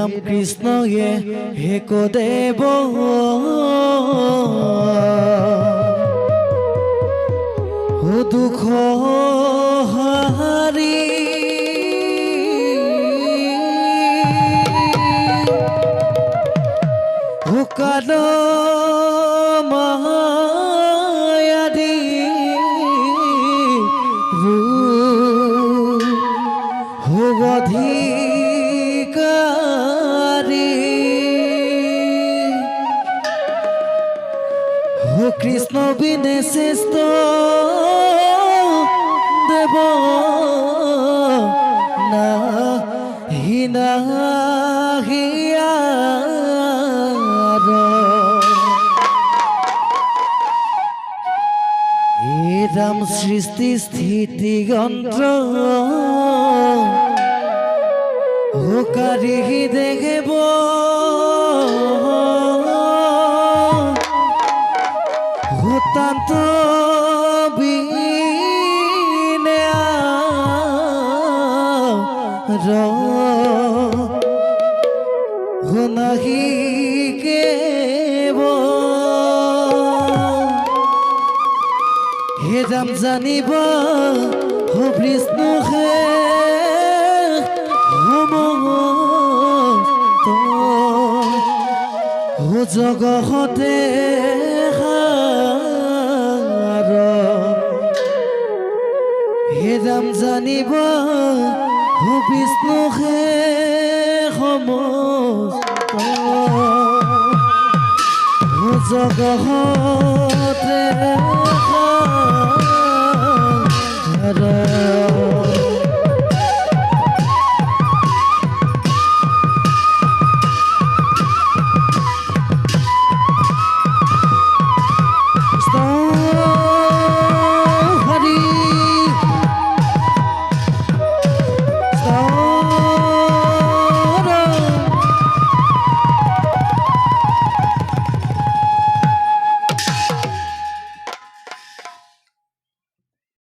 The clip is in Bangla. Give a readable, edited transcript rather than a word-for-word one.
রাম কৃষ্ণ হে কো দেব ও দুঃখ হারি ও কালো মায়ারি ও অধিকারী ও কৃষ্ণ বিনে শ্রেষ্ঠ দেব না হিনা হিয়ার এ রাম সৃষ্টি স্থিতি যন্ত্র ও কারি দেখব তান্ত বিনে নাহি কেব হে রাম জানিব ও বিষ্ণু হে ও জগতে হে রাম জানিব ও বিষ্ণু হে সমস্ত ও জগতে